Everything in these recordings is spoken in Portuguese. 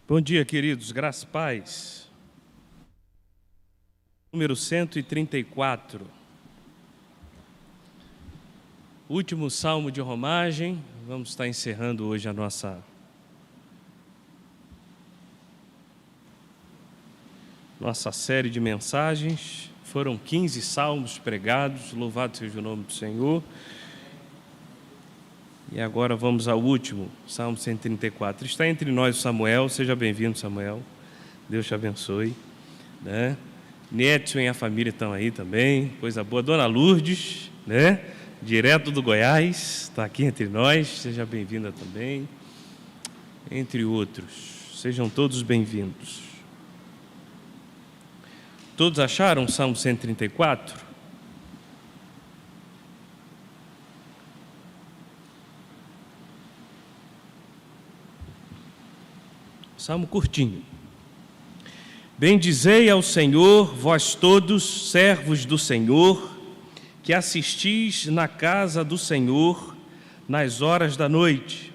Bom dia, queridos, graça e paz. Número 134. Último salmo de romagem. Vamos estar encerrando hoje a nossa série de mensagens. Foram 15 salmos pregados, louvado seja o nome do Senhor. E agora vamos ao último, Salmo 134. Está entre nós o Samuel, seja bem-vindo, Samuel. Deus te abençoe. Né? Nétio e a família estão aí também, coisa boa. Dona Lourdes, né? Direto do Goiás, está aqui entre nós, seja bem-vinda também. Entre outros, sejam todos bem-vindos. Todos acharam o Salmo 134? Salmo curtinho. Bendizei ao Senhor, vós todos, servos do Senhor, que assistis na casa do Senhor nas horas da noite.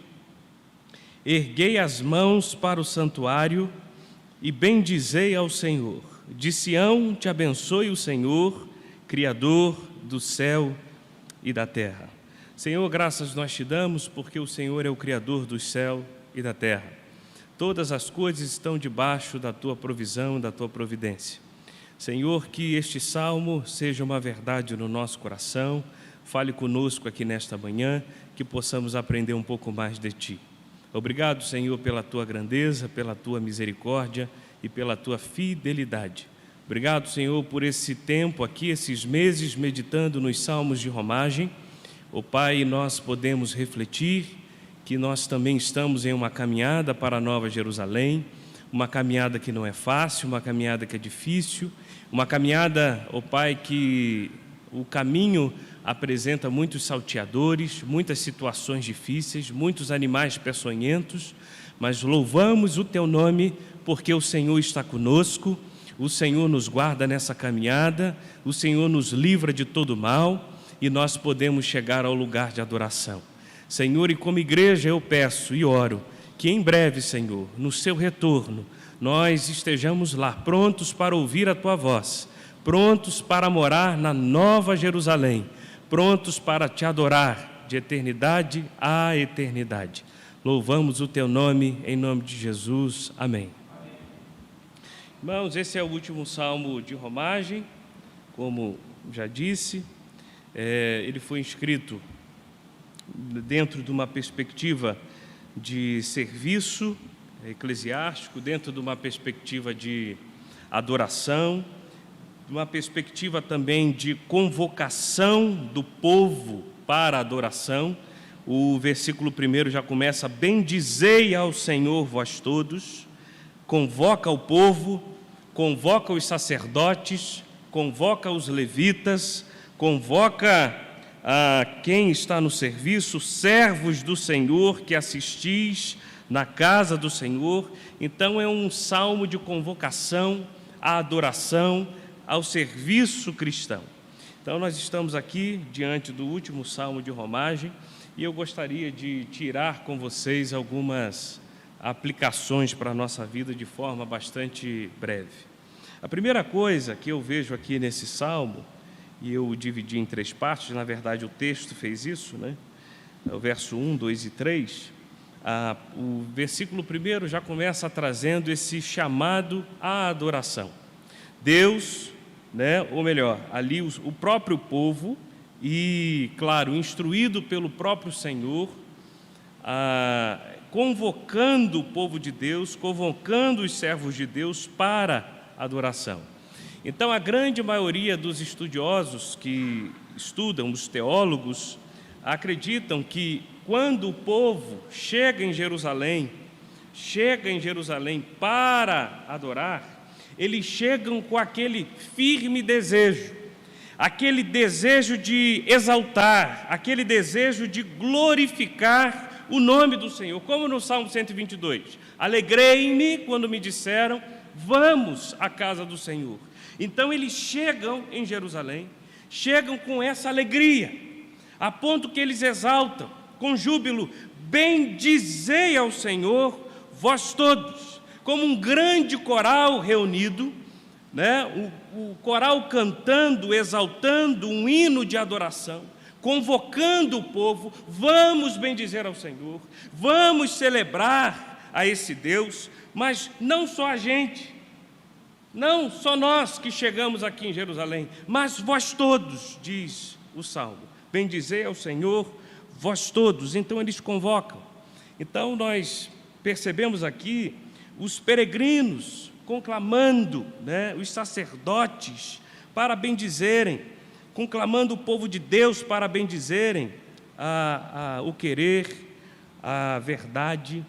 Erguei as mãos para o santuário e bendizei ao Senhor. De Sião te abençoe o Senhor, Criador do céu e da terra. Senhor, graças nós te damos, porque o Senhor é o Criador do céu e da terra. Todas as coisas estão debaixo da Tua provisão, da Tua providência. Senhor, que este salmo seja uma verdade no nosso coração, fale conosco aqui nesta manhã, que possamos aprender um pouco mais de Ti. Obrigado, Senhor, pela Tua grandeza, pela Tua misericórdia e pela Tua fidelidade. Obrigado, Senhor, por esse tempo aqui, esses meses, meditando nos salmos de romagem. Ó Pai, nós podemos refletir que nós também estamos em uma caminhada para a Nova Jerusalém, uma caminhada que não é fácil, uma caminhada que é difícil, uma caminhada, ó Pai, que o caminho apresenta muitos salteadores, muitas situações difíceis, muitos animais peçonhentos, mas louvamos o Teu nome porque o Senhor está conosco, o Senhor nos guarda nessa caminhada, o Senhor nos livra de todo mal e nós podemos chegar ao lugar de adoração. Senhor, e como igreja eu peço e oro que em breve, Senhor, no Seu retorno, nós estejamos lá prontos para ouvir a Tua voz, prontos para morar na Nova Jerusalém, prontos para Te adorar de eternidade a eternidade. Louvamos o Teu nome, em nome de Jesus. Amém. Irmãos, esse é o último salmo de romagem, como já disse, ele foi escrito dentro de uma perspectiva de serviço eclesiástico, dentro de uma perspectiva de adoração, de uma perspectiva também de convocação do povo para a adoração. O versículo 1 já começa: bendizei ao Senhor vós todos, convoca o povo, convoca os sacerdotes, convoca os levitas, convoca a quem está no serviço, servos do Senhor que assistis na casa do Senhor. Então é um salmo de convocação à adoração, ao serviço cristão. Então nós estamos aqui diante do último salmo de romagem e eu gostaria de tirar com vocês algumas aplicações para a nossa vida de forma bastante breve. A primeira coisa que eu vejo aqui nesse salmo, e eu dividi em 3 partes, na verdade o texto fez isso, né? O verso 1, 2 e 3, o versículo 1 já começa trazendo esse chamado à adoração. Deus, né, ou melhor, ali o próprio povo, e claro, instruído pelo próprio Senhor, convocando o povo de Deus, convocando os servos de Deus para a adoração. Então, a grande maioria dos estudiosos que estudam, os teólogos, acreditam que quando o povo chega em Jerusalém para adorar, eles chegam com aquele firme desejo, aquele desejo de exaltar, aquele desejo de glorificar o nome do Senhor, como no Salmo 122. Alegrei-me quando me disseram, vamos à casa do Senhor. Então eles chegam em Jerusalém, chegam com essa alegria, a ponto que eles exaltam com júbilo: bendizei ao Senhor, vós todos. como um grande coral reunido, né? O coral cantando, exaltando um hino de adoração, convocando o povo: vamos bendizer ao Senhor, vamos celebrar a esse Deus. Mas não só a gente, não só nós que chegamos aqui em Jerusalém, mas vós todos, diz o Salmo, bendizei ao Senhor, vós todos. Então eles convocam. Então nós percebemos aqui os peregrinos conclamando, né, os sacerdotes para bendizerem, conclamando o povo de Deus para bendizerem o querer, a verdade,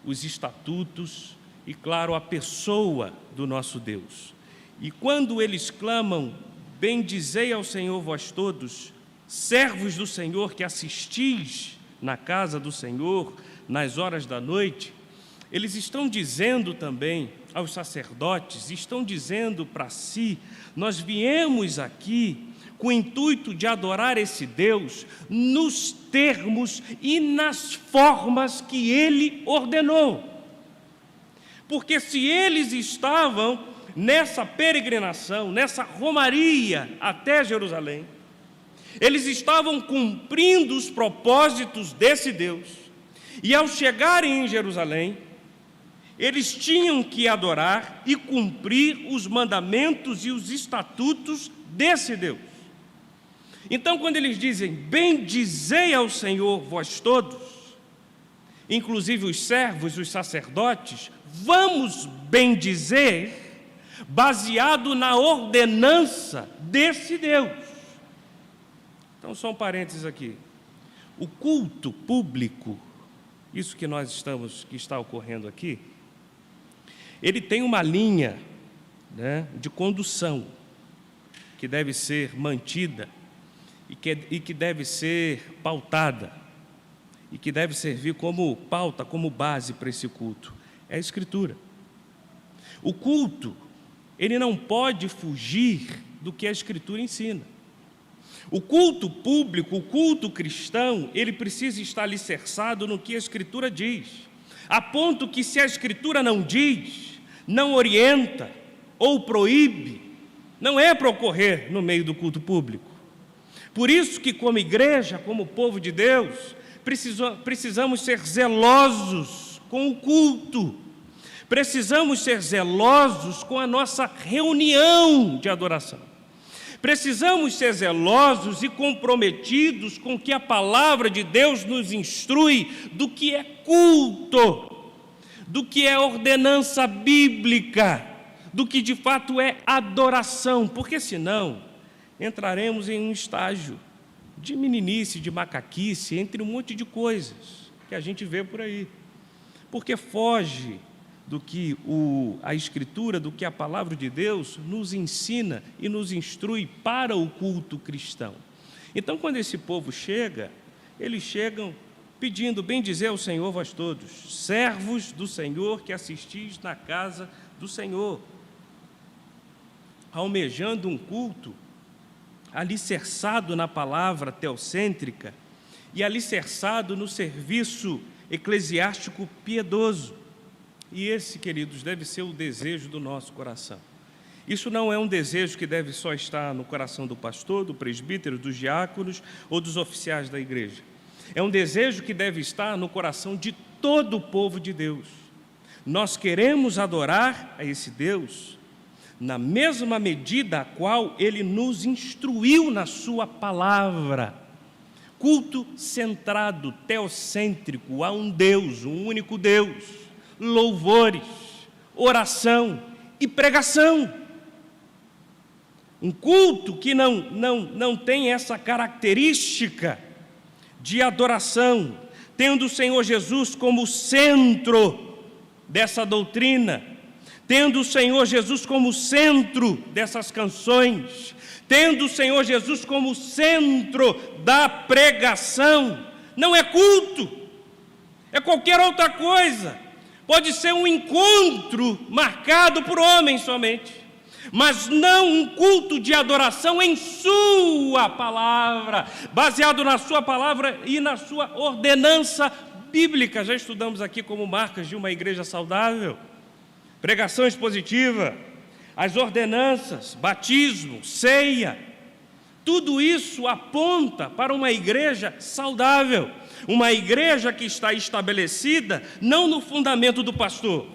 os estatutos e, claro, a pessoa do nosso Deus. E quando eles clamam: bendizei ao Senhor vós todos, servos do Senhor que assistis na casa do Senhor nas horas da noite, eles estão dizendo também aos sacerdotes, estão dizendo para si: nós viemos aqui com o intuito de adorar esse Deus nos termos e nas formas que Ele ordenou. Porque se eles estavam nessa peregrinação, nessa romaria até Jerusalém, eles estavam cumprindo os propósitos desse Deus, e ao chegarem em Jerusalém, eles tinham que adorar e cumprir os mandamentos e os estatutos desse Deus. Então, quando eles dizem: bendizei ao Senhor vós todos, inclusive os servos, os sacerdotes, vamos bendizer baseado na ordenança desse Deus. Então, só um parênteses aqui. O culto público, isso que está ocorrendo aqui, ele tem uma linha, né, de condução que deve ser mantida e que deve ser pautada e que deve servir como pauta, como base para esse culto. É a Escritura. O culto, ele não pode fugir do que a Escritura ensina. O culto público, o culto cristão, ele precisa estar alicerçado no que a Escritura diz, a ponto que, se a Escritura não diz, não orienta ou proíbe, não é para ocorrer no meio do culto público. Por isso que, como igreja, como povo de Deus, precisamos ser zelosos com o culto, precisamos ser zelosos com a nossa reunião de adoração, precisamos ser zelosos e comprometidos com o que a palavra de Deus nos instrui do que é culto, do que é ordenança bíblica, do que de fato é adoração, porque senão entraremos em um estágio de meninice, de macaquice, entre um monte de coisas que a gente vê por aí, porque foge do que a Escritura, do que a palavra de Deus nos ensina e nos instrui para o culto cristão. Então, quando esse povo chega, eles chegam pedindo: bendizer ao Senhor vós todos, servos do Senhor que assistis na casa do Senhor, almejando um culto alicerçado na palavra teocêntrica e alicerçado no serviço eclesiástico piedoso. E esse, queridos, deve ser o desejo do nosso coração. Isso não é um desejo que deve só estar no coração do pastor, do presbítero, dos diáconos ou dos oficiais da igreja. É um desejo que deve estar no coração de todo o povo de Deus. Nós queremos adorar a esse Deus na mesma medida a qual Ele nos instruiu na sua palavra. Culto centrado, teocêntrico, a um Deus, um único Deus. Louvores, oração e pregação. Um culto que não tem essa característica de adoração, tendo o Senhor Jesus como centro dessa doutrina, tendo o Senhor Jesus como centro dessas canções, tendo o Senhor Jesus como centro da pregação. Não é culto, é qualquer outra coisa. Pode ser um encontro marcado por homens somente, mas não um culto de adoração em sua palavra, baseado na sua palavra e na sua ordenança bíblica. Já estudamos aqui como marcas de uma igreja saudável. pregação expositiva, as ordenanças, batismo, ceia, tudo isso aponta para uma igreja saudável, uma igreja que está estabelecida não no fundamento do pastor,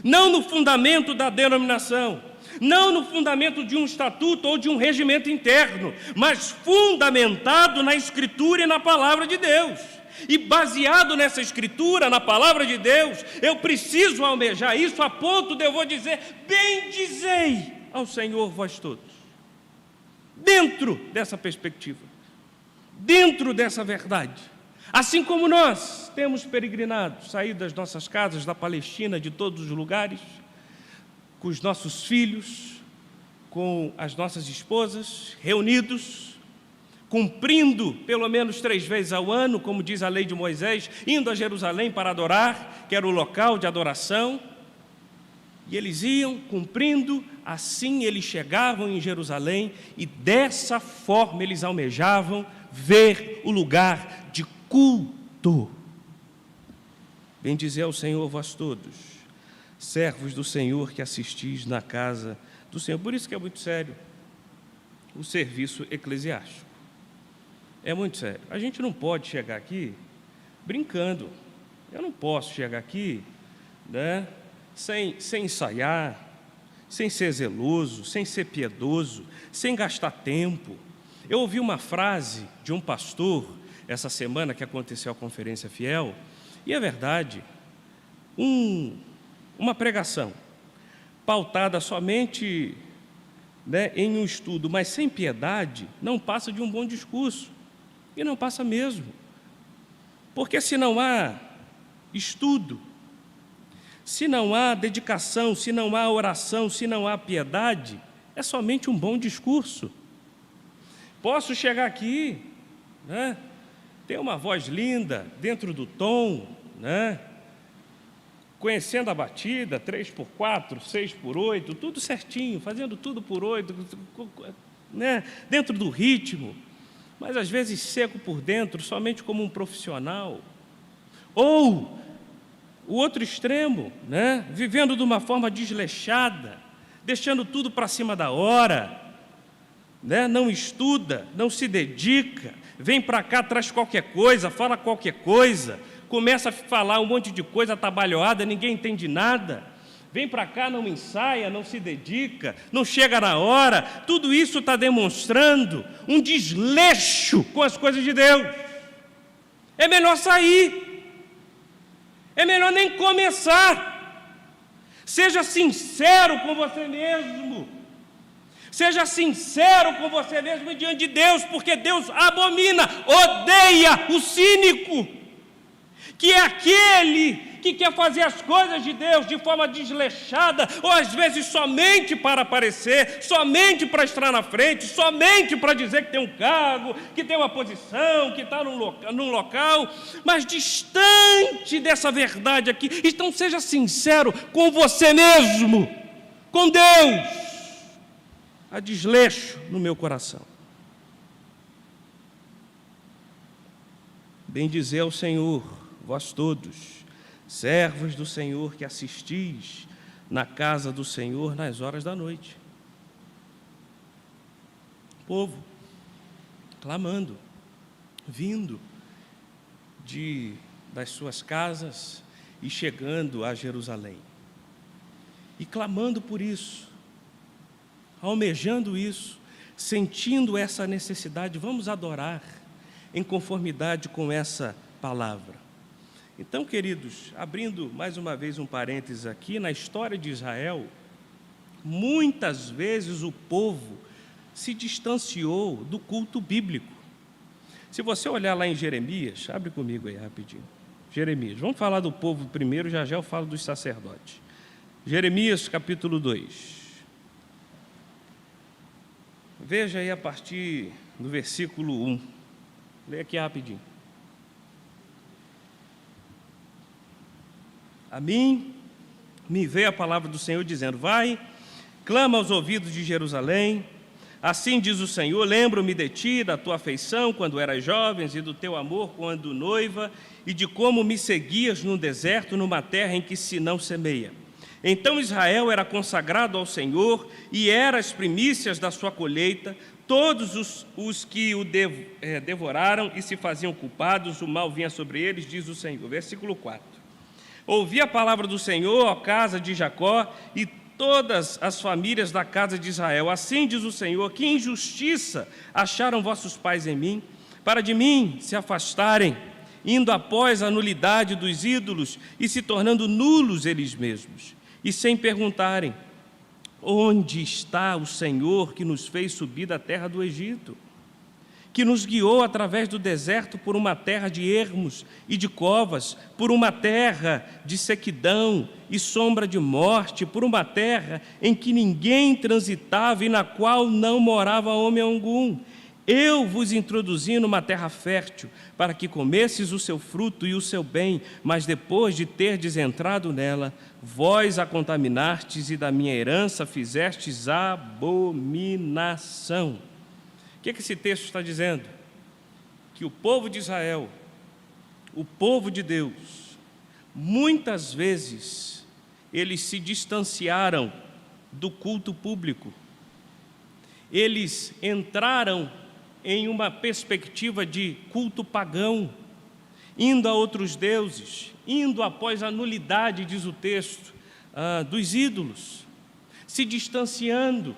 não no fundamento da denominação, não no fundamento de um estatuto ou de um regimento interno, mas fundamentado na Escritura e na Palavra de Deus. E baseado nessa Escritura, na Palavra de Deus, eu preciso almejar isso a ponto de eu vou dizer: bendizei ao Senhor vós todos. Dentro dessa perspectiva, dentro dessa verdade, assim como nós temos peregrinado, saído das nossas casas, da Palestina, de todos os lugares, com os nossos filhos, com as nossas esposas, reunidos, cumprindo pelo menos 3 vezes ao ano, como diz a lei de Moisés, indo a Jerusalém para adorar, que era o local de adoração, e eles iam cumprindo, assim eles chegavam em Jerusalém, e dessa forma eles almejavam ver o lugar de culto. Bendizei ao Senhor vós todos, servos do Senhor que assistis na casa do Senhor. Por isso que é muito sério o serviço eclesiástico. É muito sério. A gente não pode chegar aqui brincando. Eu não posso chegar aqui, né, sem ensaiar, sem ser zeloso, sem ser piedoso, sem gastar tempo. Eu ouvi uma frase de um pastor essa semana que aconteceu a Conferência Fiel, e é verdade, uma pregação pautada somente, né, em um estudo, mas sem piedade, não passa de um bom discurso. E não passa mesmo. Porque se não há estudo, se não há dedicação, se não há oração, se não há piedade, é somente um bom discurso. Posso chegar aqui, né, ter uma voz linda, dentro do tom, né, conhecendo a batida, 3x4, 6x8, tudo certinho, fazendo tudo por 8, né, dentro do ritmo, mas às vezes seco por dentro, somente como um profissional. Ou o outro extremo, né, vivendo de uma forma desleixada, deixando tudo para cima da hora, né, não estuda, não se dedica, vem para cá, traz qualquer coisa, fala qualquer coisa, começa a falar um monte de coisa atabalhoada, ninguém entende nada. Vem para cá, não ensaia, não se dedica, não chega na hora. Tudo isso está demonstrando um desleixo com as coisas de Deus. É melhor sair. É melhor nem começar. Seja sincero com você mesmo. Seja sincero com você mesmo diante de Deus, porque Deus abomina, odeia o cínico, que é aquele que quer fazer as coisas de Deus de forma desleixada, ou às vezes somente para aparecer, somente para estar na frente, somente para dizer que tem um cargo, que tem uma posição, que está num local, mas distante dessa verdade aqui. Então seja sincero com você mesmo, com Deus. Há desleixo no meu coração. Bendizei ao Senhor, vós todos, servos do Senhor que assistis na casa do Senhor nas horas da noite. Povo clamando, vindo das suas casas e chegando a Jerusalém. E clamando por isso, almejando isso, sentindo essa necessidade, vamos adorar em conformidade com essa palavra. Então, queridos, abrindo mais uma vez um parênteses aqui, na história de Israel, muitas vezes o povo se distanciou do culto bíblico. Se você olhar lá em Jeremias, abre comigo aí rapidinho. Jeremias, vamos falar do povo primeiro, já eu falo dos sacerdotes. Jeremias, capítulo 2. Veja aí a partir do versículo 1. Leia aqui rapidinho. A mim me veio a palavra do Senhor dizendo: vai, clama aos ouvidos de Jerusalém, assim diz o Senhor, lembro-me de ti, da tua afeição quando eras jovens e do teu amor quando noiva, e de como me seguias no deserto, numa terra em que se não semeia, Então Israel era consagrado ao Senhor e era as primícias da sua colheita. Todos os que o devoraram e se faziam culpados, o mal vinha sobre eles, diz o Senhor. Versículo 4. Ouvi a palavra do Senhor, ó casa de Jacó, e todas as famílias da casa de Israel. Assim diz o Senhor, que injustiça acharam vossos pais em mim, para de mim se afastarem, indo após a nulidade dos ídolos e se tornando nulos eles mesmos, e sem perguntarem, onde está o Senhor que nos fez subir da terra do Egito, que nos guiou através do deserto por uma terra de ermos e de covas, por uma terra de sequidão e sombra de morte, por uma terra em que ninguém transitava e na qual não morava homem algum. Eu vos introduzi numa terra fértil, para que comesses o seu fruto e o seu bem, mas depois de terdes entrado nela, vós a contaminastes e da minha herança fizestes abominação. O que esse texto está dizendo? Que o povo de Israel, o povo de Deus, muitas vezes eles se distanciaram do culto público. Eles entraram em uma perspectiva de culto pagão, indo a outros deuses, indo após a nulidade, diz o texto, dos ídolos, se distanciando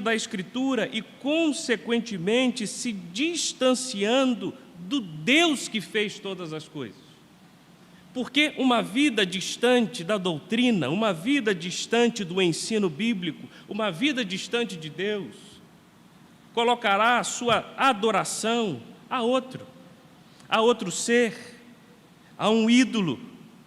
da Escritura e, consequentemente, se distanciando do Deus que fez todas as coisas. Porque uma vida distante da doutrina, uma vida distante do ensino bíblico, uma vida distante de Deus, colocará a sua adoração a outro ser, a um ídolo,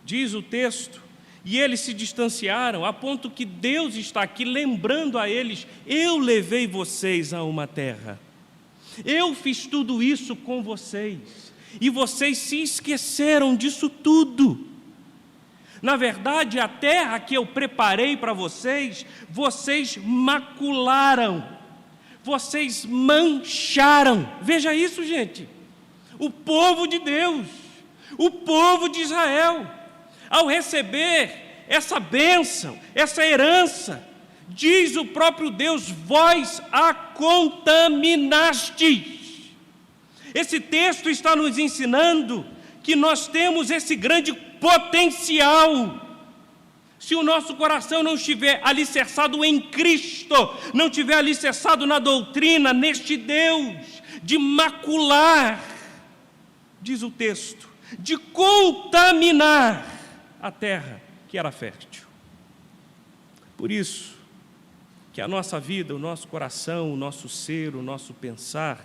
diz o texto. E eles se distanciaram, a ponto que Deus está aqui lembrando a eles, eu levei vocês a uma terra, eu fiz tudo isso com vocês, e vocês se esqueceram disso tudo. Na verdade, a terra que eu preparei para vocês, vocês macularam, vocês mancharam. Veja isso, gente. O povo de Deus, o povo de Israel, ao receber essa bênção, essa herança, diz o próprio Deus, vós a contaminastes. Esse texto está nos ensinando que nós temos esse grande potencial. Se o nosso coração não estiver alicerçado em Cristo, não estiver alicerçado na doutrina, neste Deus, de macular, diz o texto, de contaminar a terra que era fértil. Por isso, que a nossa vida, o nosso coração, o nosso ser, o nosso pensar,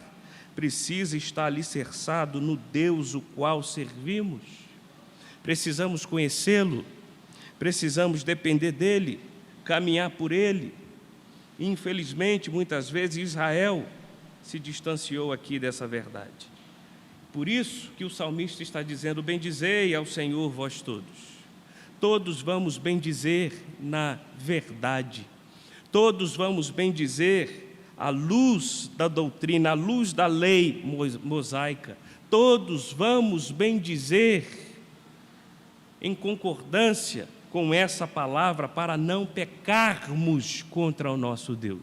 precisa estar alicerçado no Deus o qual servimos. Precisamos conhecê-lo, precisamos depender dele, caminhar por ele. Infelizmente, muitas vezes, Israel se distanciou aqui dessa verdade. Por isso que o salmista está dizendo, bendizei ao Senhor vós todos. Todos vamos bendizer na verdade. Todos vamos bendizer à luz da doutrina, à luz da lei mosaica. Todos vamos bendizer em concordância com essa palavra para não pecarmos contra o nosso Deus.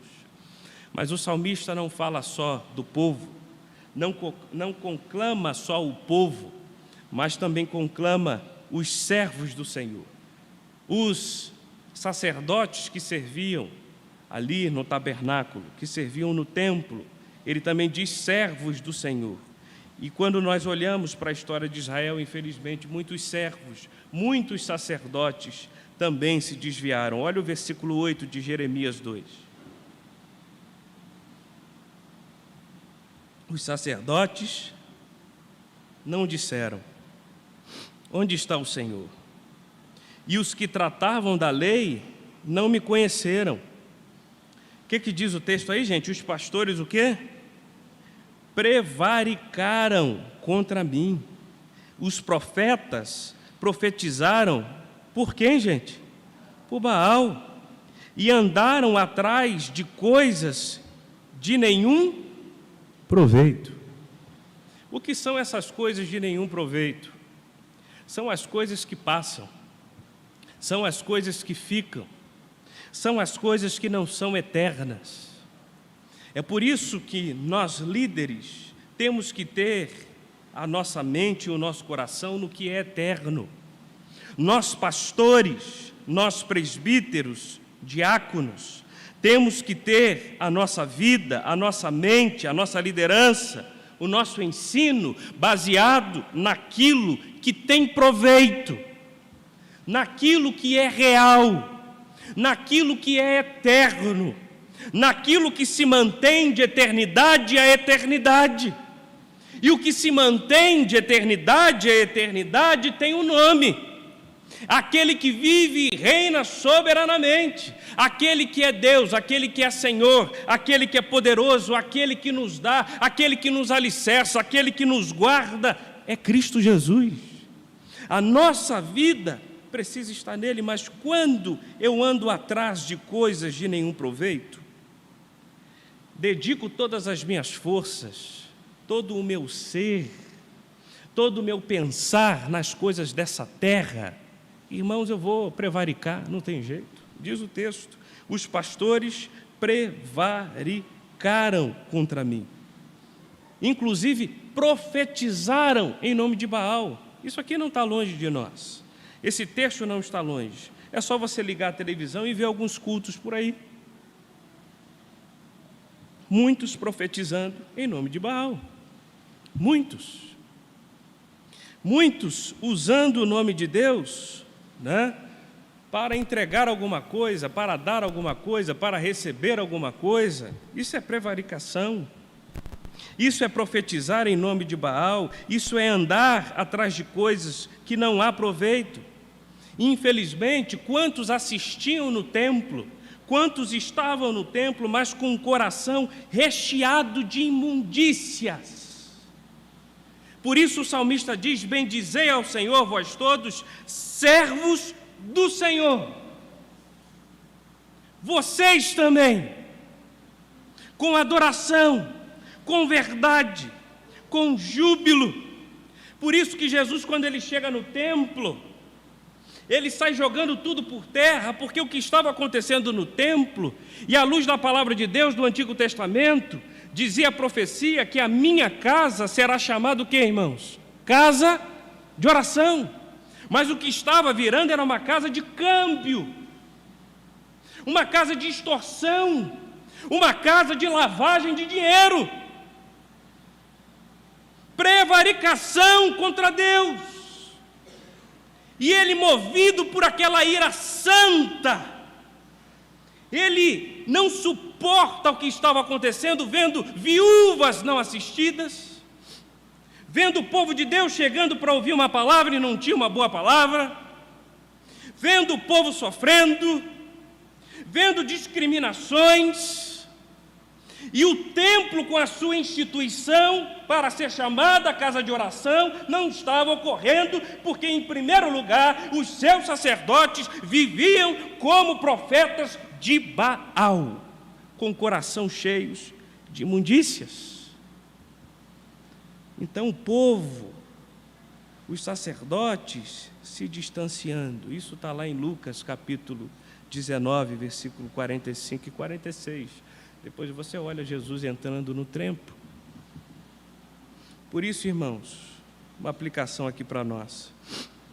Mas o salmista não fala só do povo, não conclama só o povo, mas também conclama os servos do Senhor, os sacerdotes que serviam ali no tabernáculo, que serviam no templo. Ele também diz servos do Senhor. E quando nós olhamos para a história de Israel, infelizmente, muitos servos, muitos sacerdotes também se desviaram. Olha o versículo 8 de Jeremias 2. Os sacerdotes não disseram, onde está o Senhor? E os que tratavam da lei não me conheceram. O que diz o texto aí, gente? Os pastores o quê? Prevaricaram contra mim. Os profetas profetizaram por quem, gente? Por Baal. E andaram atrás de coisas de nenhum proveito. O que são essas coisas de nenhum proveito? São as coisas que passam. são as coisas que ficam, são as coisas que não são eternas. É por isso que nós, líderes, temos que ter a nossa mente e o nosso coração no que é eterno. Nós, pastores, nós, presbíteros, diáconos, temos que ter a nossa vida, a nossa mente, a nossa liderança, o nosso ensino baseado naquilo que tem proveito, naquilo que é real, naquilo que é eterno, naquilo que se mantém de eternidade a eternidade. E o que se mantém de eternidade a eternidade tem um nome: aquele que vive e reina soberanamente, aquele que é Deus, aquele que é Senhor, aquele que é poderoso, aquele que nos dá, aquele que nos alicerça, aquele que nos guarda, é Cristo Jesus. A nossa vida precisa estar nele, mas quando eu ando atrás de coisas de nenhum proveito, dedico todas as minhas forças, todo o meu ser, todo o meu pensar nas coisas dessa terra, irmãos, eu vou prevaricar, não tem jeito. Diz o texto: os pastores prevaricaram contra mim, inclusive profetizaram em nome de Baal. Isso aqui não está longe de nós, esse texto não está longe, é só você ligar a televisão e ver alguns cultos por aí, muitos profetizando em nome de Baal, muitos usando o nome de Deus, para entregar alguma coisa, para dar alguma coisa, para receber alguma coisa. Isso é prevaricação, isso é profetizar em nome de Baal, isso é andar atrás de coisas que não há proveito. Infelizmente, quantos assistiam no templo, quantos estavam no templo, mas com o coração recheado de imundícias. Por isso o salmista diz: bendizei ao Senhor, vós todos, servos do Senhor. Vocês também, com adoração, com verdade, com júbilo. Por isso que Jesus, quando ele chega no templo, ele sai jogando tudo por terra, porque o que estava acontecendo no templo, e à luz da palavra de Deus do Antigo Testamento, dizia a profecia que a minha casa será chamada o quê, irmãos? Casa de oração. Mas o que estava virando era uma casa de câmbio, uma casa de extorsão, uma casa de lavagem de dinheiro, prevaricação contra Deus. E ele, movido por aquela ira santa, ele não suporta o que estava acontecendo, vendo viúvas não assistidas, vendo o povo de Deus chegando para ouvir uma palavra e não tinha uma boa palavra, vendo o povo sofrendo, vendo discriminações, e o templo com a sua instituição para ser chamada casa de oração não estava ocorrendo, porque em primeiro lugar os seus sacerdotes viviam como profetas de Baal, com coração cheios de imundícias. Então o povo, os sacerdotes se distanciando. Isso está lá em Lucas capítulo 19, versículo 45 e 46. Depois você olha Jesus entrando no templo. Por isso, irmãos, uma aplicação aqui para nós.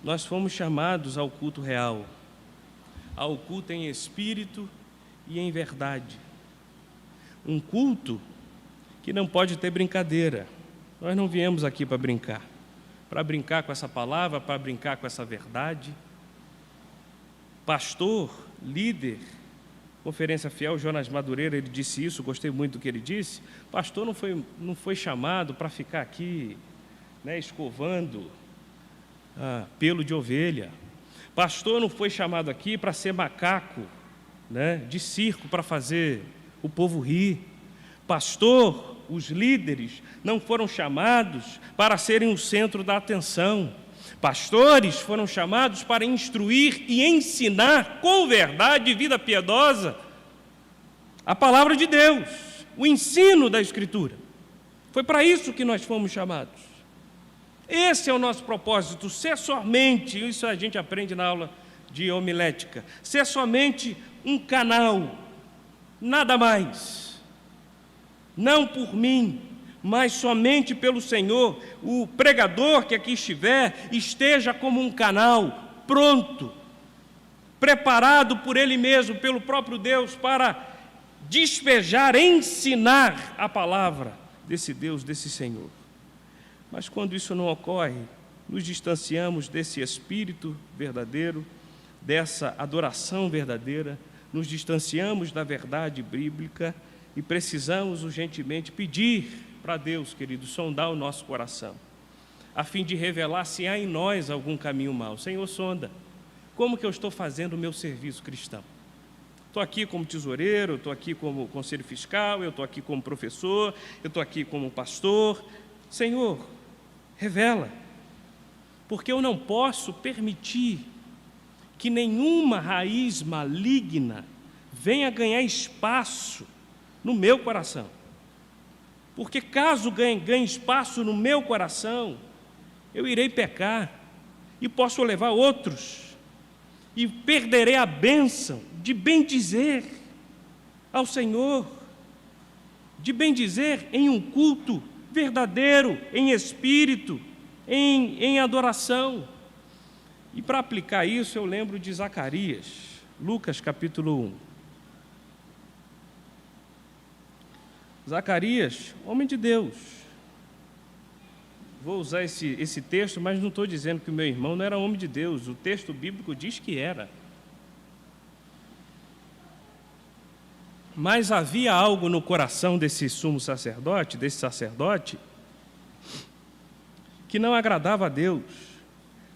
Nós fomos chamados ao culto real, ao culto em espírito e em verdade. Um culto que não pode ter brincadeira. Nós não viemos aqui para brincar com essa palavra, para brincar com essa verdade. Pastor, líder, Conferência Fiel, Jonas Madureira, ele disse isso, gostei muito do que ele disse. Pastor não foi chamado para ficar aqui, escovando pelo de ovelha. Pastor não foi chamado aqui para ser macaco, de circo, para fazer o povo rir. Pastor, os líderes não foram chamados para serem o centro da atenção. Pastores foram chamados para instruir e ensinar com verdade e vida piedosa a palavra de Deus, o ensino da Escritura. Foi para isso que nós fomos chamados. Esse é o nosso propósito, ser somente, isso a gente aprende na aula de homilética, ser somente um canal, nada mais. Não por mim, mas somente pelo Senhor. O pregador que aqui estiver, esteja como um canal, pronto, preparado por Ele mesmo, pelo próprio Deus, para despejar, ensinar a palavra desse Deus, desse Senhor. Mas quando isso não ocorre, nos distanciamos desse espírito verdadeiro, dessa adoração verdadeira, nos distanciamos da verdade bíblica e precisamos urgentemente pedir para Deus, querido, sondar o nosso coração, a fim de revelar se há em nós algum caminho mau. Senhor, sonda, como que eu estou fazendo o meu serviço cristão? Estou aqui como tesoureiro, estou aqui como conselho fiscal, eu estou aqui como professor, eu estou aqui como pastor. Senhor, revela, porque eu não posso permitir que nenhuma raiz maligna venha ganhar espaço no meu coração. Porque caso ganhe espaço no meu coração, eu irei pecar e posso levar outros e perderei a bênção de bendizer ao Senhor, de bendizer em um culto verdadeiro, em espírito, em adoração. E para aplicar isso, eu lembro de Zacarias, Lucas capítulo 1. Zacarias, homem de Deus. Vou usar esse texto, mas não estou dizendo que o meu irmão não era homem de Deus. O texto bíblico diz que era. Mas havia algo no coração desse sumo sacerdote, desse sacerdote, que não agradava a Deus.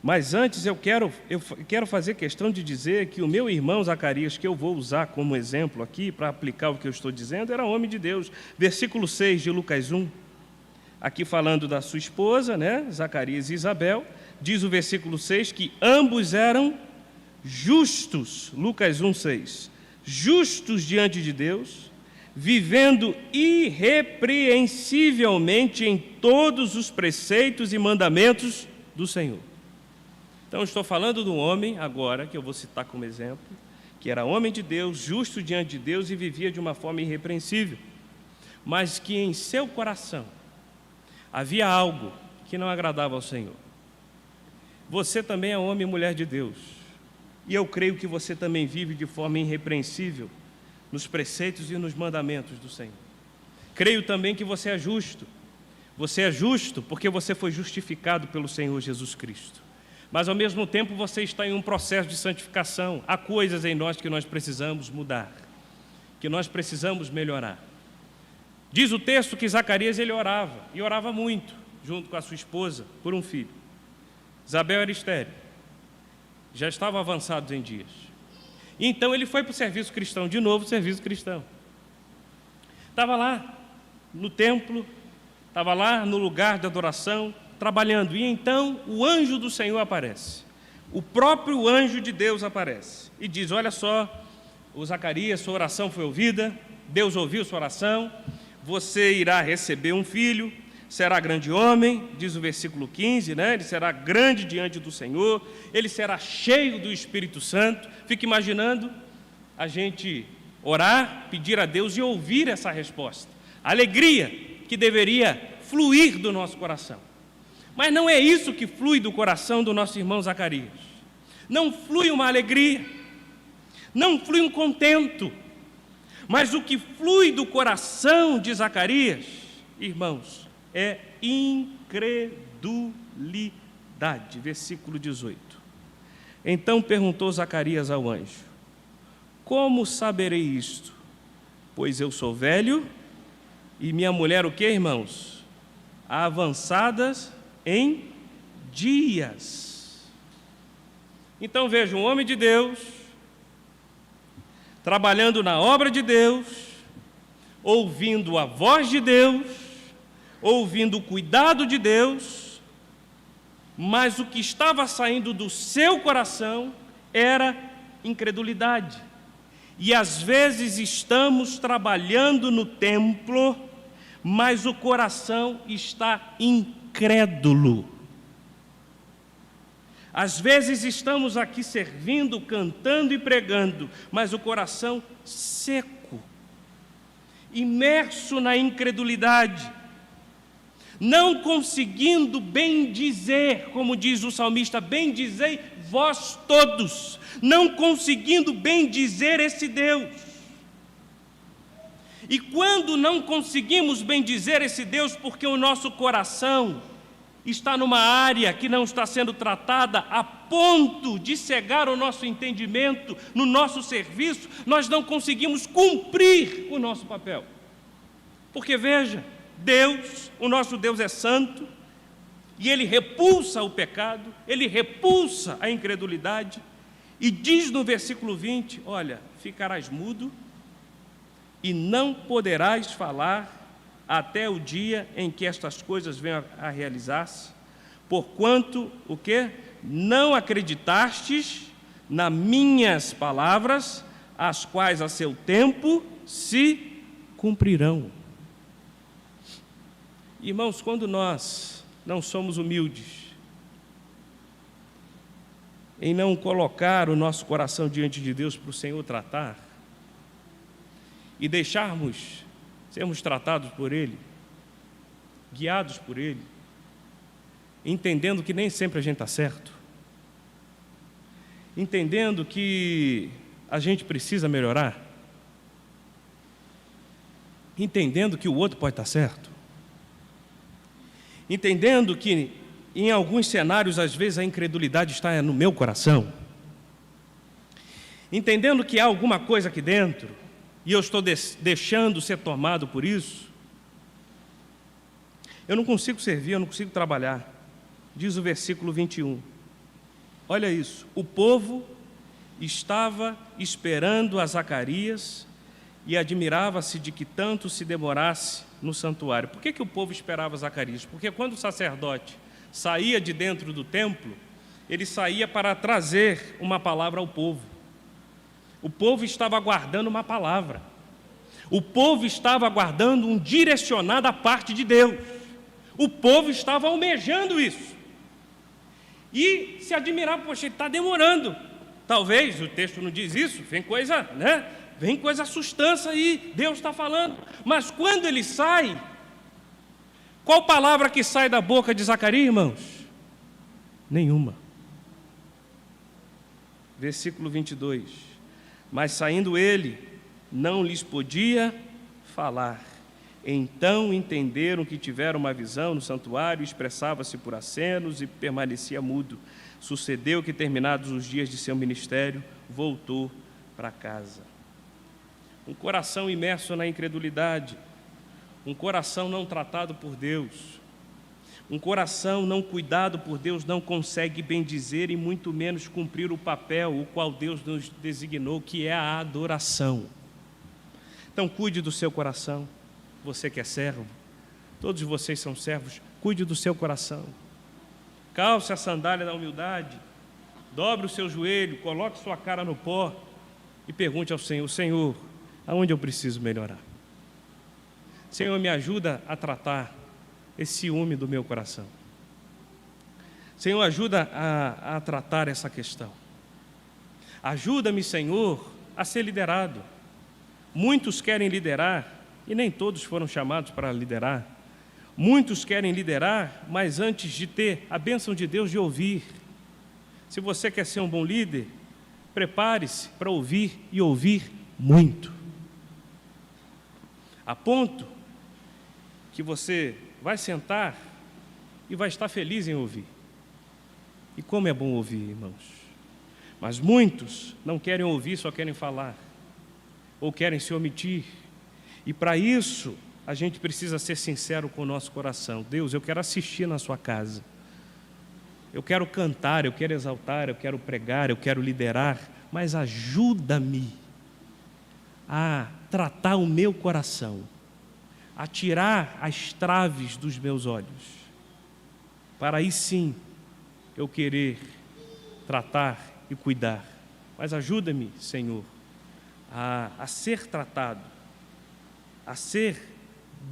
Mas antes eu quero fazer questão de dizer que o meu irmão Zacarias, que eu vou usar como exemplo aqui, para aplicar o que eu estou dizendo, era homem de Deus. Versículo 6 de Lucas 1, aqui falando da sua esposa, né, Zacarias e Isabel, diz o versículo 6 que ambos eram justos, Lucas 1, 6, justos diante de Deus, vivendo irrepreensivelmente em todos os preceitos e mandamentos do Senhor. Então, estou falando de um homem, agora, que eu vou citar como exemplo, que era homem de Deus, justo diante de Deus e vivia de uma forma irrepreensível, mas que em seu coração havia algo que não agradava ao Senhor. Você também é homem e mulher de Deus, e eu creio que você também vive de forma irrepreensível nos preceitos e nos mandamentos do Senhor. Creio também que você é justo. Você é justo porque você foi justificado pelo Senhor Jesus Cristo. Mas, ao mesmo tempo, você está em um processo de santificação. Há coisas em nós que nós precisamos mudar, que nós precisamos melhorar. Diz o texto que Zacarias, ele orava, e orava muito, junto com a sua esposa, por um filho. Isabel era estéril, já estavam avançados em dias. E então ele foi para o serviço cristão, de novo serviço cristão. Estava lá no templo, estava lá no lugar de adoração, trabalhando, e então o anjo do Senhor aparece, o próprio anjo de Deus aparece, e diz, olha só, o Zacarias, sua oração foi ouvida, Deus ouviu sua oração, você irá receber um filho, será grande homem, diz o versículo 15, né? Ele será grande diante do Senhor, ele será cheio do Espírito Santo. Fica imaginando a gente orar, pedir a Deus e ouvir essa resposta, a alegria que deveria fluir do nosso coração. Mas não é isso que flui do coração do nosso irmão Zacarias. Não flui uma alegria, não flui um contento, mas o que flui do coração de Zacarias, irmãos, é incredulidade. Versículo 18. Então perguntou Zacarias ao anjo, como saberei isto? Pois eu sou velho e minha mulher o quê, irmãos? Avançadas em dias. Então veja, um homem de Deus, trabalhando na obra de Deus, ouvindo a voz de Deus, ouvindo o cuidado de Deus, mas o que estava saindo do seu coração era incredulidade. E às vezes estamos trabalhando no templo, mas o coração está incrédulo. Às vezes estamos aqui servindo, cantando e pregando, mas o coração seco, imerso na incredulidade, não conseguindo bendizer, como diz o salmista, bendizei vós todos, não conseguindo bendizer esse Deus. E quando não conseguimos bendizer esse Deus, porque o nosso coração está numa área que não está sendo tratada a ponto de cegar o nosso entendimento no nosso serviço, nós não conseguimos cumprir o nosso papel. Porque veja, Deus, o nosso Deus é santo, e Ele repulsa o pecado, Ele repulsa a incredulidade, e diz no versículo 20, olha, ficarás mudo e não poderás falar até o dia em que estas coisas venham a realizar-se, porquanto, o quê? Não acreditastes nas minhas palavras, as quais a seu tempo se cumprirão. Irmãos, quando nós não somos humildes em não colocar o nosso coração diante de Deus para o Senhor tratar e deixarmos sermos tratados por Ele, guiados por Ele, entendendo que nem sempre a gente está certo, entendendo que a gente precisa melhorar, entendendo que o outro pode estar certo, entendendo que em alguns cenários às vezes a incredulidade está no meu coração, entendendo que há alguma coisa aqui dentro e eu estou deixando ser tomado por isso, eu não consigo servir, eu não consigo trabalhar. Diz o versículo 21. Olha isso. O povo estava esperando a Zacarias e admirava-se de que tanto se demorasse no santuário. Por que o povo esperava Zacarias? Porque quando o sacerdote saía de dentro do templo, ele saía para trazer uma palavra ao povo. O povo estava aguardando uma palavra. O povo estava aguardando um direcionado da parte de Deus. O povo estava almejando isso. E se admirava, poxa, ele está demorando. Talvez, o texto não diz isso, vem coisa, né? Vem coisa sustância aí, Deus está falando. Mas quando ele sai, qual palavra que sai da boca de Zacarias, irmãos? Nenhuma. Versículo 22. Mas saindo ele, não lhes podia falar. Então entenderam que tiveram uma visão no santuário, expressava-se por acenos e permanecia mudo. Sucedeu que, terminados os dias de seu ministério, voltou para casa. Um coração imerso na incredulidade, um coração não tratado por Deus, um coração não cuidado por Deus não consegue bendizer e muito menos cumprir o papel o qual Deus nos designou, que é a adoração. Então cuide do seu coração, você que é servo, todos vocês são servos, cuide do seu coração. Calce a sandália da humildade, dobre o seu joelho, coloque sua cara no pó e pergunte ao Senhor: Senhor, aonde eu preciso melhorar? Senhor, me ajuda a tratar esse ciúme do meu coração. Senhor, ajuda a tratar essa questão. Ajuda-me, Senhor, a ser liderado. Muitos querem liderar e nem todos foram chamados para liderar. Muitos querem liderar, mas antes de ter a bênção de Deus de ouvir. Se você quer ser um bom líder, prepare-se para ouvir e ouvir muito. A ponto que você vai sentar e vai estar feliz em ouvir. E como é bom ouvir, irmãos. Mas muitos não querem ouvir, só querem falar. Ou querem se omitir. E para isso, a gente precisa ser sincero com o nosso coração. Deus, eu quero assistir na sua casa. Eu quero cantar, eu quero exaltar, eu quero pregar, eu quero liderar. Mas ajuda-me a tratar o meu coração, a tirar as traves dos meus olhos, para aí sim eu querer tratar e cuidar. Mas ajuda-me, Senhor, a ser tratado, a ser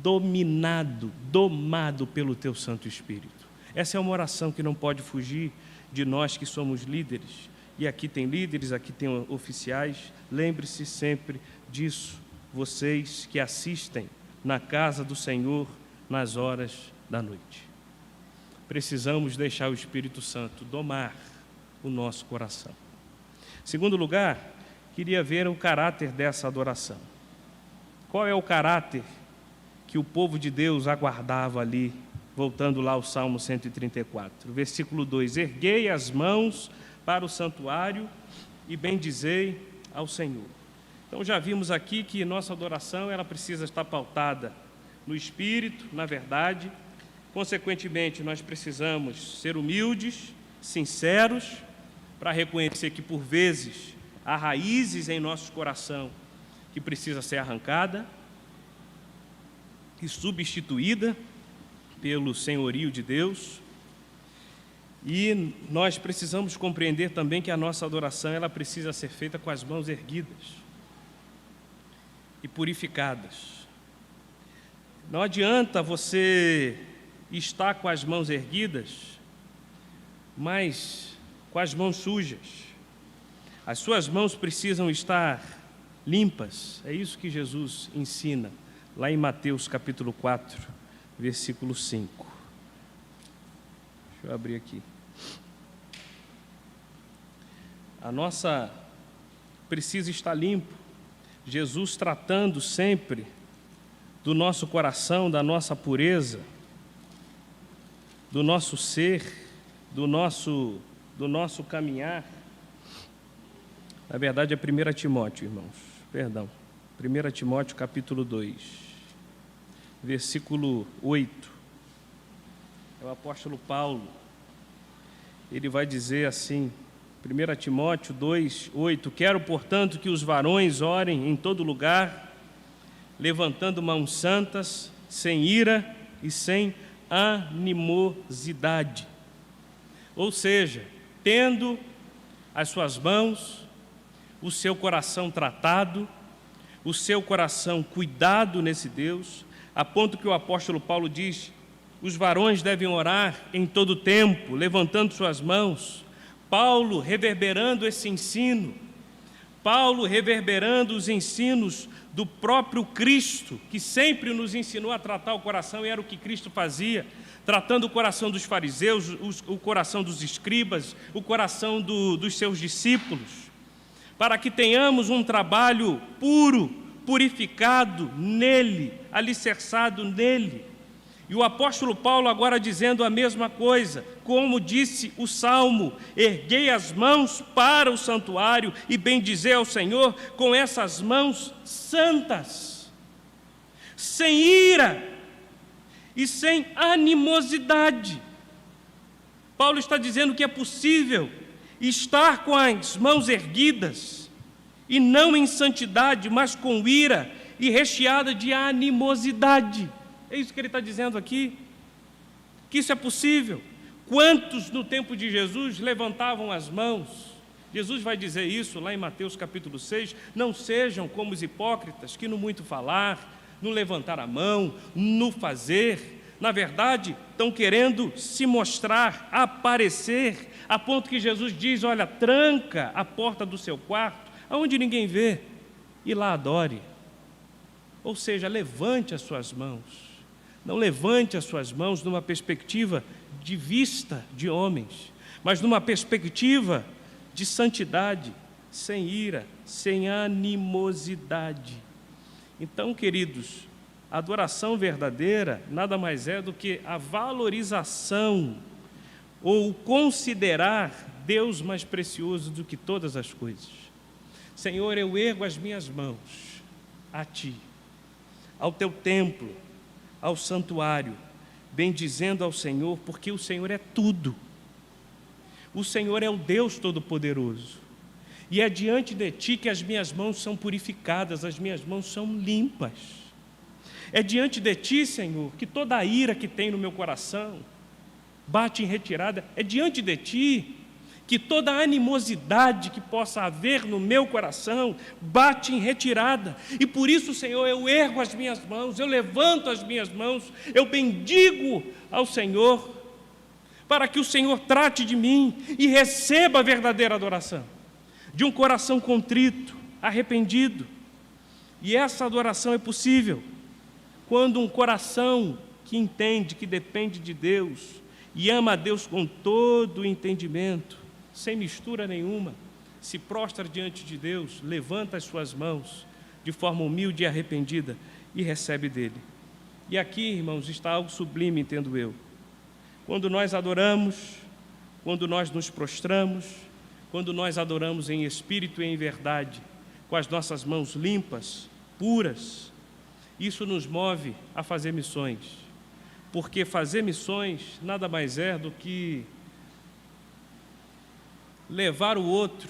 dominado, domado pelo Teu Santo Espírito. Essa é uma oração que não pode fugir de nós que somos líderes. E aqui tem líderes, aqui tem oficiais. Lembre-se sempre disso, vocês que assistem na casa do Senhor nas horas da noite. Precisamos deixar o Espírito Santo domar o nosso coração. Segundo lugar, queria ver o caráter dessa adoração. Qual é o caráter que o povo de Deus aguardava ali, voltando lá ao Salmo 134, versículo 2: erguei as mãos para o santuário e bendizei ao Senhor. Então já vimos aqui que nossa adoração ela precisa estar pautada no Espírito, na verdade. Consequentemente, nós precisamos ser humildes, sinceros, para reconhecer que, por vezes, há raízes em nosso coração que precisa ser arrancada e substituída pelo senhorio de Deus. E nós precisamos compreender também que a nossa adoração ela precisa ser feita com as mãos erguidas e purificadas. Não adianta você estar com as mãos erguidas, mas com as mãos sujas. As suas mãos precisam estar limpas. É isso que Jesus ensina lá em Mateus capítulo 4, versículo 5. Deixa eu abrir aqui. A nossa precisa estar limpo. Jesus tratando sempre do nosso coração, da nossa pureza, do nosso ser, do nosso caminhar. Na verdade é 1 Timóteo, irmãos, perdão, 1 Timóteo capítulo 2, versículo 8, é o apóstolo Paulo, ele vai dizer assim, 1 Timóteo 2, 8, quero, portanto, que os varões orem em todo lugar, levantando mãos santas, sem ira e sem animosidade. Ou seja, tendo as suas mãos, o seu coração tratado, o seu coração cuidado nesse Deus, a ponto que o apóstolo Paulo diz, os varões devem orar em todo tempo, levantando suas mãos. Paulo reverberando esse ensino, Paulo reverberando os ensinos do próprio Cristo, que sempre nos ensinou a tratar o coração, e era o que Cristo fazia, tratando o coração dos fariseus, o coração dos escribas, o coração dos seus discípulos, para que tenhamos um trabalho puro, purificado nele, alicerçado nele. E o apóstolo Paulo agora dizendo a mesma coisa, como disse o Salmo, erguei as mãos para o santuário e bendizei ao Senhor com essas mãos santas, sem ira e sem animosidade. Paulo está dizendo que é possível estar com as mãos erguidas e não em santidade, mas com ira e recheada de animosidade. É isso que ele está dizendo aqui, que isso é possível. Quantos no tempo de Jesus levantavam as mãos? Jesus vai dizer isso lá em Mateus capítulo 6, não sejam como os hipócritas, que no muito falar, no levantar a mão, no fazer, na verdade, estão querendo se mostrar, aparecer, a ponto que Jesus diz, olha, tranca a porta do seu quarto, aonde ninguém vê, e lá adore. Ou seja, levante as suas mãos. Não levante as suas mãos numa perspectiva de vista de homens, mas numa perspectiva de santidade, sem ira, sem animosidade. Então, queridos, a adoração verdadeira nada mais é do que a valorização ou considerar Deus mais precioso do que todas as coisas. Senhor, eu ergo as minhas mãos a Ti, ao Teu templo, ao santuário, bendizendo ao Senhor, porque o Senhor é tudo. O Senhor é o Deus Todo-Poderoso. E é diante de Ti que as minhas mãos são purificadas, as minhas mãos são limpas. É diante de Ti, Senhor, que toda a ira que tem no meu coração bate em retirada. É diante de Ti que toda a animosidade que possa haver no meu coração bate em retirada. E por isso, Senhor, eu ergo as minhas mãos, eu levanto as minhas mãos, eu bendigo ao Senhor, para que o Senhor trate de mim e receba a verdadeira adoração, de um coração contrito, arrependido. E essa adoração é possível quando um coração que entende que depende de Deus e ama a Deus com todo o entendimento, sem mistura nenhuma, se prostra diante de Deus, levanta as suas mãos de forma humilde e arrependida e recebe dele. E aqui, irmãos, está algo sublime, entendo eu. Quando nós adoramos, quando nós nos prostramos, quando nós adoramos em espírito e em verdade, com as nossas mãos limpas, puras, isso nos move a fazer missões. Porque fazer missões nada mais é do que levar o outro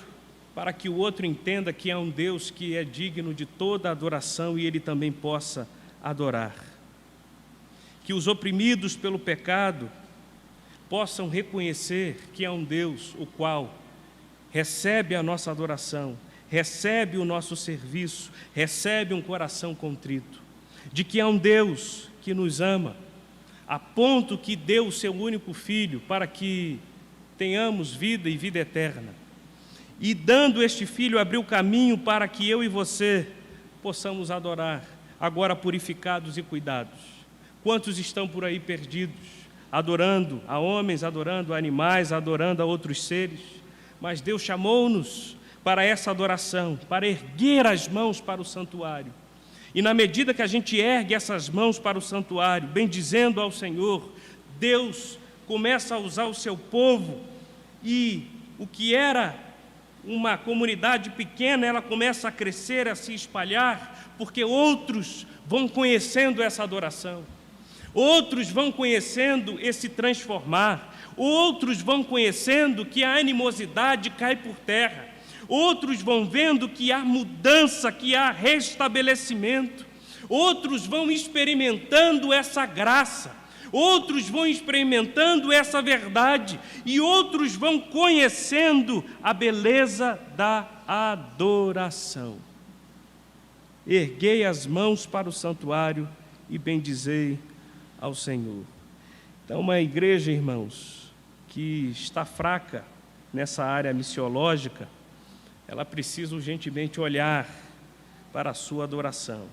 para que o outro entenda que há um Deus que é digno de toda adoração e ele também possa adorar. Que os oprimidos pelo pecado possam reconhecer que há um Deus o qual recebe a nossa adoração, recebe o nosso serviço, recebe um coração contrito. De que há um Deus que nos ama, a ponto que deu o seu único Filho para que tenhamos vida e vida eterna. E dando este Filho, abriu caminho para que eu e você possamos adorar, agora purificados e cuidados. Quantos estão por aí perdidos, adorando a homens, adorando a animais, adorando a outros seres? Mas Deus chamou-nos para essa adoração, para erguer as mãos para o santuário. E na medida que a gente ergue essas mãos para o santuário, bendizendo ao Senhor, Deus começa a usar o seu povo e o que era uma comunidade pequena, ela começa a crescer, a se espalhar, porque outros vão conhecendo essa adoração, outros vão conhecendo esse transformar, outros vão conhecendo que a animosidade cai por terra, outros vão vendo que há mudança, que há restabelecimento, outros vão experimentando essa graça, outros vão experimentando essa verdade e outros vão conhecendo a beleza da adoração. Erguei as mãos para o santuário e bendizei ao Senhor. Então, uma igreja, irmãos, que está fraca nessa área missiológica, ela precisa urgentemente olhar para a sua adoração.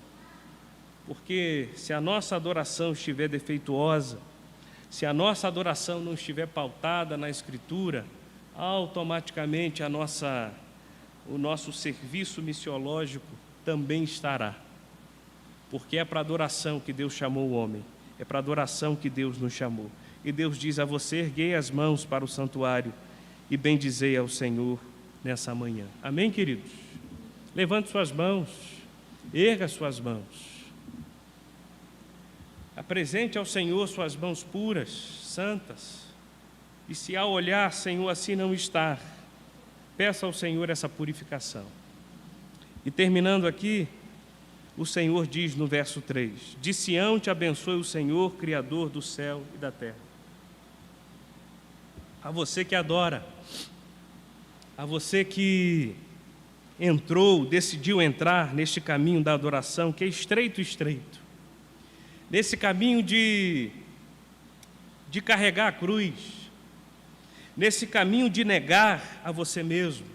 Porque se a nossa adoração estiver defeituosa, se a nossa adoração não estiver pautada na Escritura, automaticamente o nosso serviço missiológico também estará. Porque é para a adoração que Deus chamou o homem, é para a adoração que Deus nos chamou. E Deus diz a você: erguei as mãos para o santuário e bendizei ao Senhor nessa manhã. Amém, queridos? Levante suas mãos, erga suas mãos. Apresente ao Senhor suas mãos puras, santas. E se ao olhar, Senhor, assim não está, peça ao Senhor essa purificação. E terminando aqui, o Senhor diz no verso 3: de Sião te abençoe o Senhor, Criador do céu e da terra. A você que adora, a você que decidiu entrar neste caminho da adoração, que é estreito, nesse caminho de carregar a cruz, nesse caminho de negar a você mesmo,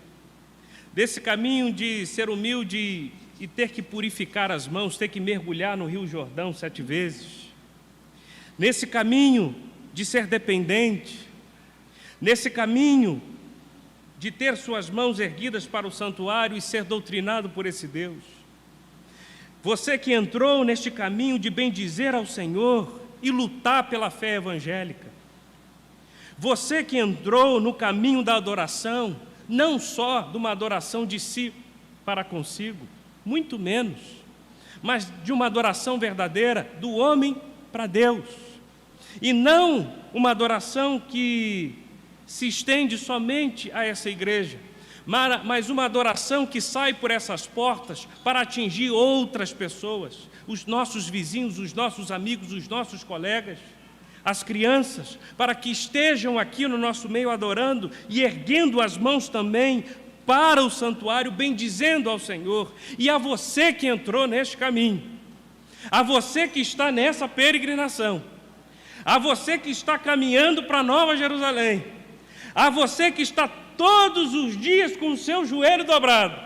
nesse caminho de ser humilde e ter que purificar as mãos, ter que mergulhar no Rio Jordão 7 vezes, nesse caminho de ser dependente, nesse caminho de ter suas mãos erguidas para o santuário e ser doutrinado por esse Deus. Você que entrou neste caminho de bendizer ao Senhor e lutar pela fé evangélica. Você que entrou no caminho da adoração, não só de uma adoração de si para consigo, muito menos, mas de uma adoração verdadeira do homem para Deus. E não uma adoração que se estende somente a essa igreja, mas uma adoração que sai por essas portas para atingir outras pessoas, os nossos vizinhos, os nossos amigos, os nossos colegas, as crianças, para que estejam aqui no nosso meio adorando e erguendo as mãos também para o santuário, bendizendo ao Senhor. E a você que entrou neste caminho, a você que está nessa peregrinação, a você que está caminhando para Nova Jerusalém, a você que está todos os dias com o seu joelho dobrado,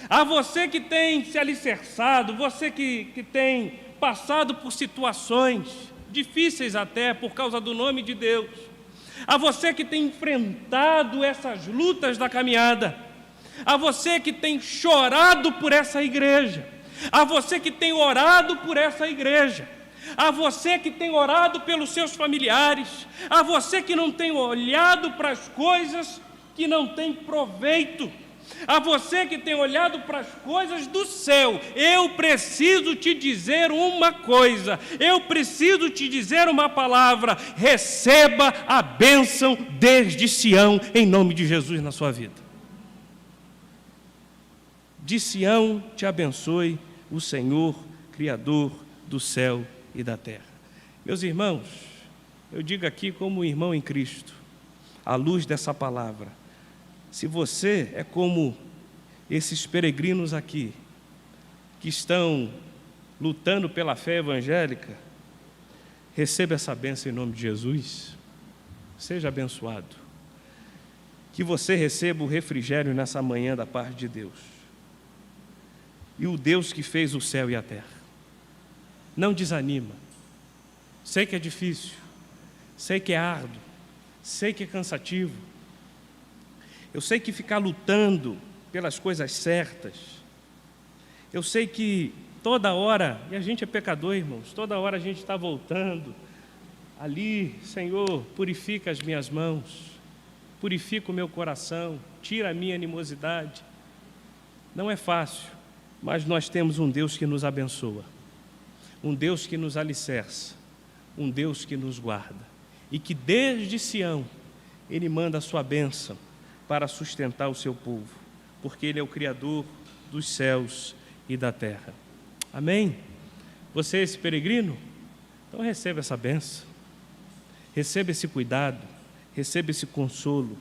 a você que tem se alicerçado, você que tem passado por situações difíceis até por causa do nome de Deus, a você que tem enfrentado essas lutas da caminhada, a você que tem chorado por essa igreja, a você que tem orado por essa igreja, a você que tem orado pelos seus familiares, a você que não tem olhado para as coisas que não têm proveito, a você que tem olhado para as coisas do céu, eu preciso te dizer uma coisa, eu preciso te dizer uma palavra: receba a bênção desde Sião, em nome de Jesus na sua vida. De Sião te abençoe o Senhor, Criador do céu e da terra. Meus irmãos, eu digo aqui como irmão em Cristo, à luz dessa palavra, se você é como esses peregrinos aqui, que estão lutando pela fé evangélica, receba essa bênção em nome de Jesus, seja abençoado, que você receba o refrigério nessa manhã da parte de Deus, e o Deus que fez o céu e a terra. Não desanima, sei que é difícil, sei que é árduo, sei que é cansativo, eu sei que ficar lutando pelas coisas certas, eu sei que toda hora, e a gente é pecador, irmãos, toda hora a gente está voltando ali: Senhor, purifica as minhas mãos, purifica o meu coração, tira a minha animosidade. Não é fácil, mas nós temos um Deus que nos abençoa, um Deus que nos alicerça, um Deus que nos guarda, e que desde Sião Ele manda a sua bênção para sustentar o seu povo, porque Ele é o Criador dos céus e da terra. Amém? Você é esse peregrino? Então receba essa bênção, receba esse cuidado, receba esse consolo.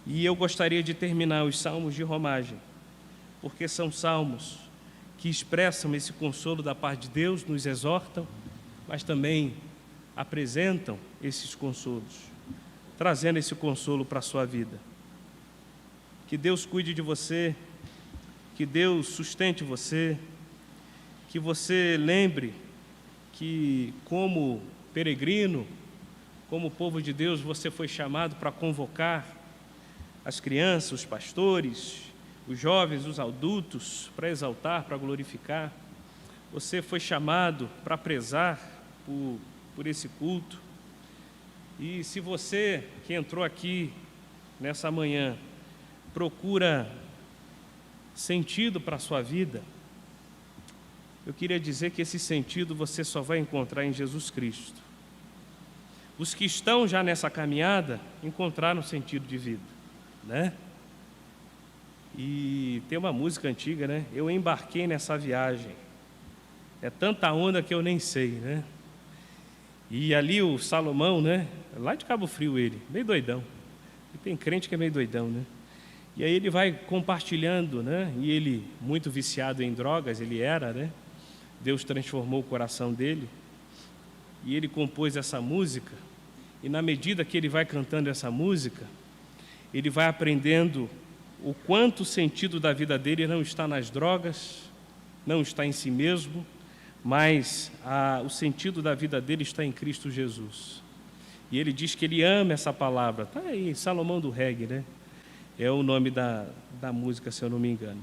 E eu gostaria de terminar os salmos de romagem, porque são salmos que expressam esse consolo da parte de Deus, nos exortam, mas também apresentam esses consolos, trazendo esse consolo para a sua vida. Que Deus cuide de você, que Deus sustente você, que você lembre que, como peregrino, como povo de Deus, você foi chamado para convocar as crianças, os pastores, os jovens, os adultos, para exaltar, para glorificar. Você foi chamado para prezar por esse culto. E se você que entrou aqui nessa manhã procura sentido para a sua vida, eu queria dizer que esse sentido você só vai encontrar em Jesus Cristo. Os que estão já nessa caminhada encontraram sentido de vida, né? E tem uma música antiga, né? Eu embarquei nessa viagem, é tanta onda que eu nem sei, né? E ali o Salomão, né? Lá de Cabo Frio ele, meio doidão. E tem crente que é meio doidão, né? E aí ele vai compartilhando, né? E ele, muito viciado em drogas, ele era, né? Deus transformou o coração dele. E ele compôs essa música. E na medida que ele vai cantando essa música, ele vai aprendendo o quanto o sentido da vida dele não está nas drogas, não está em si mesmo, mas o sentido da vida dele está em Cristo Jesus. E ele diz que ele ama essa palavra. Está aí, Salomão do Reggae, né? É o nome da música, se eu não me engano.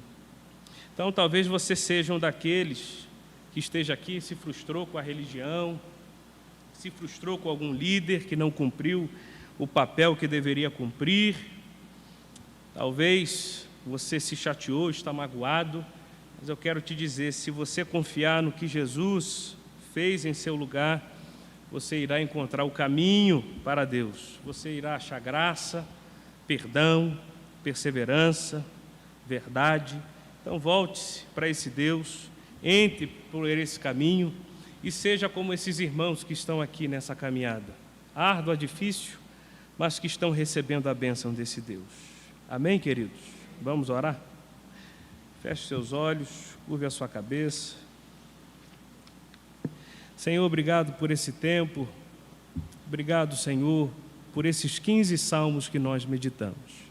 Então, talvez você seja um daqueles que esteja aqui e se frustrou com a religião, se frustrou com algum líder que não cumpriu o papel que deveria cumprir. Talvez você se chateou, está magoado, mas eu quero te dizer, se você confiar no que Jesus fez em seu lugar, você irá encontrar o caminho para Deus. Você irá achar graça, perdão, perseverança, verdade. Então volte-se para esse Deus, entre por esse caminho e seja como esses irmãos que estão aqui nessa caminhada, árdua, difícil, mas que estão recebendo a bênção desse Deus. Amém, queridos? Vamos orar? Feche seus olhos, curve a sua cabeça. Senhor, obrigado por esse tempo Obrigado, Senhor, por esses 15 salmos que nós meditamos.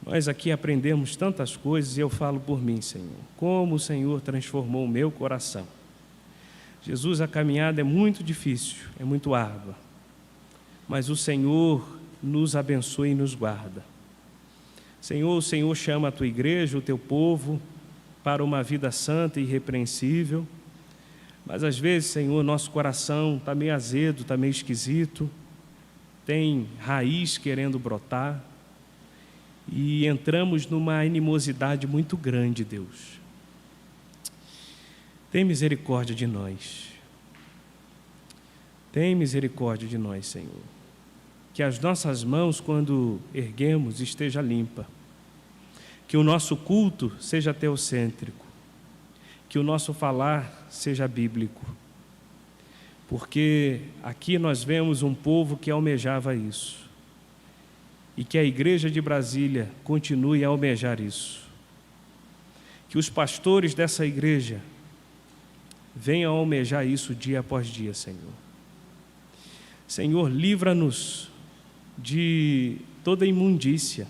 Nós aqui aprendemos tantas coisas e eu falo por mim, Senhor. Como o Senhor transformou o meu coração. Jesus, a caminhada é muito difícil, é muito árdua, mas o Senhor nos abençoa e nos guarda. Senhor, o Senhor chama a Tua igreja, o Teu povo, para uma vida santa e irrepreensível, mas às vezes, Senhor, nosso coração está meio azedo, está meio esquisito, tem raiz querendo brotar, e entramos numa animosidade muito grande, Deus. Tem misericórdia de nós. Tem misericórdia de nós, Senhor. Que as nossas mãos, quando erguemos, esteja limpa. Que o nosso culto seja teocêntrico. Que o nosso falar seja bíblico. Porque aqui nós vemos um povo que almejava isso. E que a Igreja de Brasília continue a almejar isso. Que os pastores dessa igreja venham a almejar isso dia após dia, Senhor. Senhor, livra-nos de toda imundícia.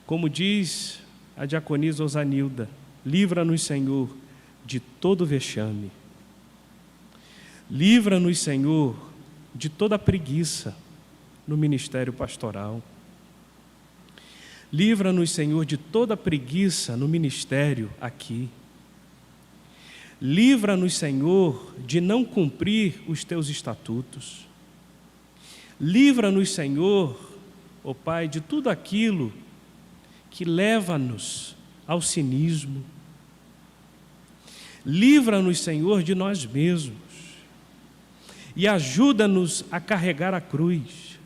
Como diz a diaconisa Osanilda, livra-nos, Senhor, de todo vexame. Livra-nos, Senhor, de toda preguiça no ministério pastoral. Livra-nos, Senhor, de toda preguiça no ministério aqui. Livra-nos, Senhor, de não cumprir os Teus estatutos. Livra-nos, Senhor, ó Pai, de tudo aquilo que leva-nos ao cinismo. Livra-nos, Senhor, de nós mesmos. E ajuda-nos a carregar a cruz.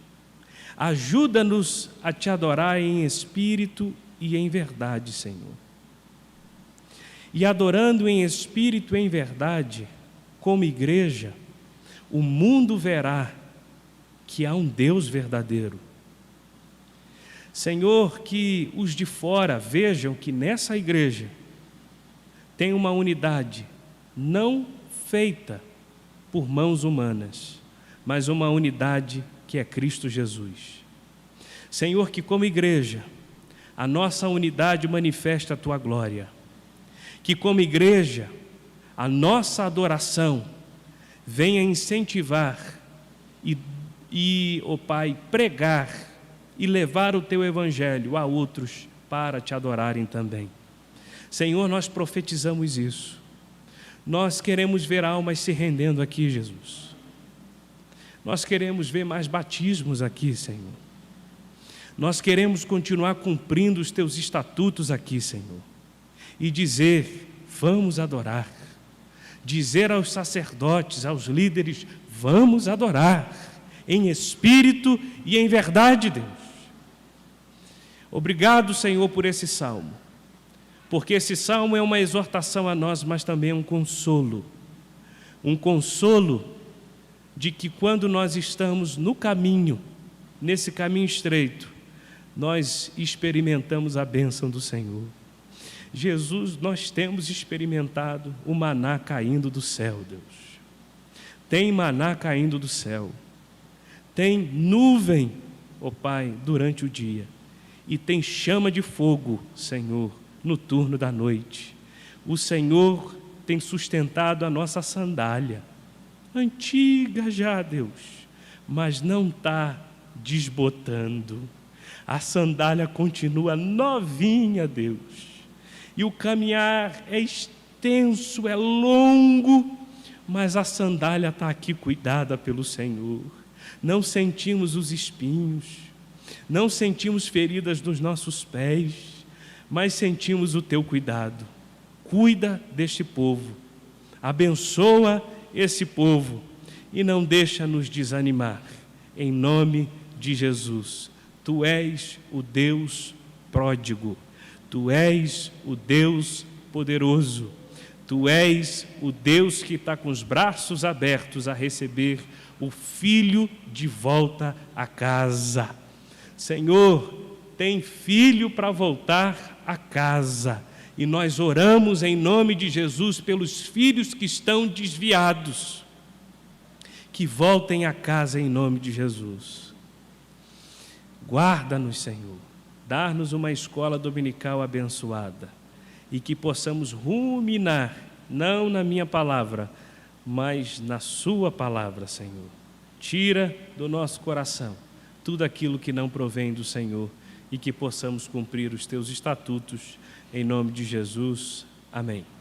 Ajuda-nos a Te adorar em espírito e em verdade, Senhor. E adorando em espírito e em verdade, como igreja, o mundo verá que há um Deus verdadeiro. Senhor, que os de fora vejam que nessa igreja tem uma unidade não feita por mãos humanas, mas uma unidade que é Cristo Jesus. Senhor, que como igreja, a nossa unidade manifesta a Tua glória. Que como igreja, a nossa adoração venha incentivar ó Pai, pregar e levar o Teu Evangelho a outros para Te adorarem também. Senhor, nós profetizamos isso. Nós queremos ver almas se rendendo aqui, Jesus. Nós queremos ver mais batismos aqui, Senhor. Nós queremos continuar cumprindo os Teus estatutos aqui, Senhor. E dizer, vamos adorar. Dizer aos sacerdotes, aos líderes, vamos adorar, em espírito e em verdade, Deus. Obrigado, Senhor, por esse salmo, porque esse salmo é uma exortação a nós, mas também é um consolo de que quando nós estamos no caminho, nesse caminho estreito, nós experimentamos a bênção do Senhor. Jesus, nós temos experimentado o maná caindo do céu, Deus. Tem maná caindo do céu. Tem nuvem, ó Pai, durante o dia. E tem chama de fogo, Senhor, no turno da noite. O Senhor tem sustentado a nossa sandália. Antiga já, Deus, mas não está desbotando. A sandália continua novinha, Deus. E o caminhar é extenso, é longo, mas a sandália está aqui cuidada pelo Senhor. Não sentimos os espinhos, não sentimos feridas nos nossos pés, mas sentimos o Teu cuidado. Cuida deste povo, abençoa esse povo e não deixa nos desanimar. Em nome de Jesus, Tu és o Deus pródigo. Tu és o Deus poderoso, Tu és o Deus que está com os braços abertos a receber o filho de volta a casa. Senhor, tem filho para voltar a casa, e nós oramos em nome de Jesus pelos filhos que estão desviados, que voltem a casa em nome de Jesus. Guarda-nos, Senhor, dar-nos uma escola dominical abençoada e que possamos ruminar, não na minha palavra, mas na sua palavra, Senhor. Tira do nosso coração tudo aquilo que não provém do Senhor e que possamos cumprir os teus estatutos, em nome de Jesus. Amém.